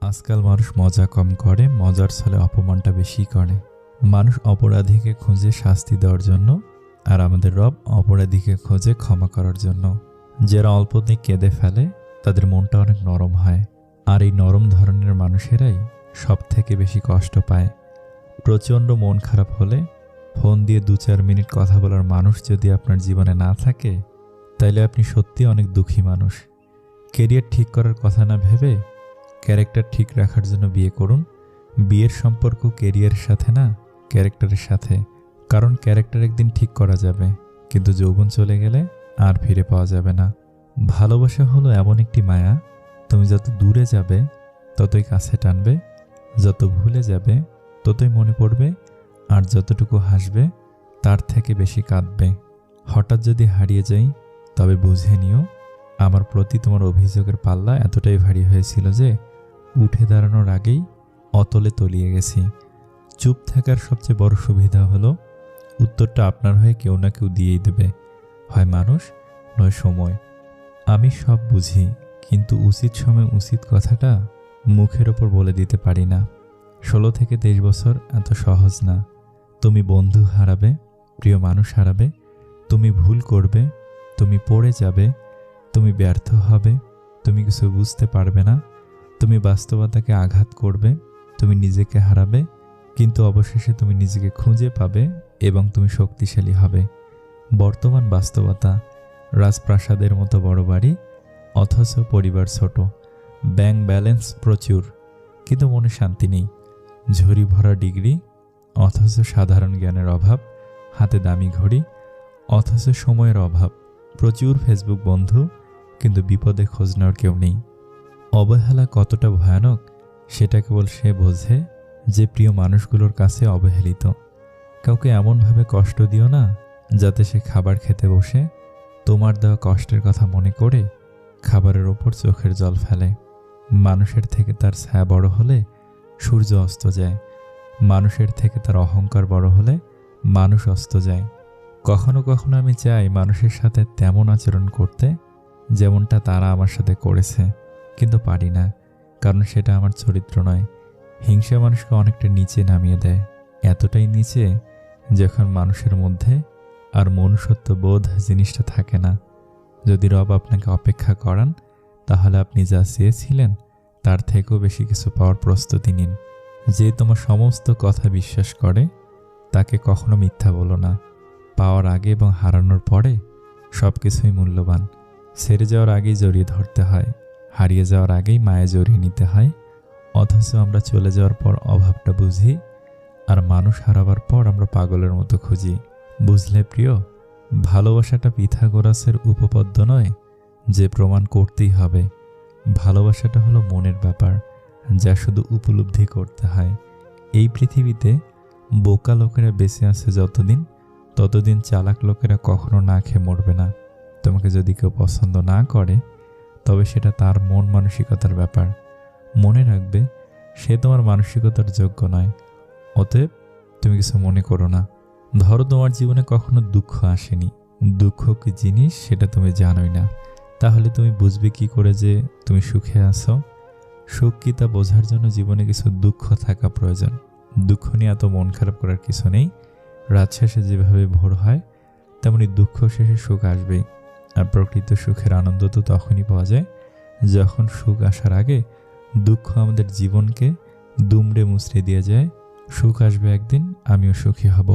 আজকাল মানুষ মজা কম করে, মজার ছলে অপমানটা বেশি করে। মানুষ অপরাধীকে খুঁজে শাস্তি দেওয়ার জন্য, আর আমাদের রব অপরাধীকে খোঁজে ক্ষমা করার জন্য। যারা অল্পতেই কেঁদে ফেলে তাদের মনটা অনেক নরম হয়, আর এই নরম ধরনের মানুষেরাই সব থেকে বেশি কষ্ট পায়। প্রচণ্ড মন খারাপ হলে ফোন দিয়ে 2-4 মিনিট কথা বলার মানুষ যদি আপনার জীবনে না থাকে, তাইলে আপনি সত্যি অনেক দুঃখী মানুষ। কেরিয়ার ঠিক করার কথা না ভেবে ক্যারেক্টার ঠিক রাখার জন্য বিয়ে করুন। বিয়ের সম্পর্ক কেরিয়ারের সাথে না, ক্যারেক্টারের সাথে। কারণ ক্যারেক্টার একদিন ঠিক করা যাবে, কিন্তু যৌবন চলে গেলে আর ফিরে পাওয়া যাবে না। ভালোবাসা হলো এমন একটি মায়া, তুমি যত দূরে যাবে ততই কাছে টানবে, যত ভুলে যাবে ততই মনে পড়বে, আর যতটুকু হাসবে তার থেকে বেশি কাঁদবে। হঠাৎ যদি হারিয়ে যাই তবে বুঝে নিও, আমার প্রতি তোমার অভিযোগের পাল্লা এতটাই ভারী হয়েছিল যে উঠে দাঁড়ানোর আগেই অতলে তলিয়ে গেছি। চুপ থাকার সবচেয়ে বড় সুবিধা হলো উত্তরটা আপনার হয়ে কেউ না কেউ দিয়েই দেবে, হয় মানুষ নয় সময়। আমি সব বুঝি, কিন্তু উচিত সময় উচিত কথাটা মুখের ওপর বলে দিতে পারি না। 16 থেকে 23 বছর এত সহজ না। তুমি বন্ধু হারাবে, প্রিয় মানুষ হারাবে, তুমি ভুল করবে, তুমি পড়ে যাবে, তুমি ব্যর্থ হবে, তুমি কিছু বুঝতে পারবে না, তুমি বাস্তবতাকে আঘাত করবে, তুমি নিজেকে হারাবে, কিন্তু অবশেষে তুমি নিজেকে খুঁজে পাবে এবং তুমি শক্তিশালী হবে। বর্তমান বাস্তবতা: রাজপ্রাসাদের মতো বড় বাড়ি, অথচ পরিবার ছোট। ব্যাংক ব্যালেন্স প্রচুর, কিন্তু মনে শান্তি নেই। ঝুড়ি ভরা ডিগ্রি, অথচ সাধারণ জ্ঞানের অভাব। হাতে দামি ঘড়ি, অথচ সময়ের অভাব। প্রচুর ফেসবুক বন্ধু, কিন্তু বিপদে খোঁজ নেওয়ার কেউ নেই। অবহেলা কতটা ভয়ানক সেটা কেবল সে বোঝে যে প্রিয় মানুষগুলোর কাছে অবহেলিত। কাউকে এমনভাবে কষ্ট দিও না যাতে সে খাবার খেতে বসে তোমার দেওয়া কষ্টের কথা মনে করে খাবারের ওপর চোখের জল ফেলে। মানুষের থেকে তার ছায়া বড় হলে সূর্য অস্ত যায়, মানুষের থেকে তার অহংকার বড় হলে মানুষ অস্ত যায়। কখনো কখনো আমি চাই মানুষের সাথে তেমন আচরণ করতে যেমনটা তারা আমার সাথে করেছে, কিন্তু পারি না, কারণ সেটা আমার চরিত্র নয়। হিংসা মানুষকে অনেকটা নিচে নামিয়ে দেয়, এতটাই নিচে যখন মানুষের মধ্যে আর মনুষ্যত্ব বোধ জিনিসটা থাকে না। যদি রব আপনাকে অপেক্ষা করান, তাহলে আপনি যা চেয়েছিলেন তার থেকেও বেশি কিছু পাওয়ার প্রস্তুতি নিন। যে তোমার সমস্ত কথা বিশ্বাস করে তাকে কখনো মিথ্যা বলো না। পাওয়ার আগে এবং হারানোর পরে সব কিছুই মূল্যবান। ছেড়ে যাওয়ার আগেই জড়িয়ে ধরতে হয়, হারিয়ে যাওয়ার আগেই মায়ে জড়িয়ে নিতে হয়। অথচ আমরা চলে যাওয়ার পর অভাবটা বুঝি, আর মানুষ হারাবার পর আমরা পাগলের মতো খুঁজি। বুঝলে প্রিয়, ভালোবাসাটা পিথাগোরাসের উপপাদ্য নয় যে প্রমাণ করতেই হবে। ভালোবাসাটা হলো মনের ব্যাপার, যা শুধু উপলব্ধি করতে হয়। এই পৃথিবীতে বোকা লোকেরা বেঁচে আছে যতদিন, ততদিন চালাক লোকেরা কখনো না খেয়ে মরবে না। তোমাকে যদি কেউ পছন্দ না করে, তবে সেটা তার মন মানসিকতার ব্যাপার। মনে রাখবে, সে তোমার মানসিকতার যোগ্য নয়। অতএব তুমি কিছু মনে করো না। ধরো তোমার জীবনে কখনো দুঃখ আসেনি, দুঃখ কি জিনিস সেটা তুমি জানোই না, তাহলে তুমি বুঝবে কি করে যে তুমি সুখে আছো? সুখ কি তা বোঝার জন্য জীবনে কিছু দুঃখ থাকা প্রয়োজন। দুঃখ নিয়ে এত মন খারাপ করার কিছু নেই। রাত শেষে যেভাবে ভোর হয়, তেমনি দুঃখ শেষে সুখ আসবেই। আর প্রকৃত সুখের আনন্দ তো তখনই পাওয়া যায় যখন সুখ আসার আগে দুঃখ আমাদের জীবনকে দুমড়ে মুচড়ে দিয়ে যায়। সুখ আসবে একদিন, আমিও সুখী হব।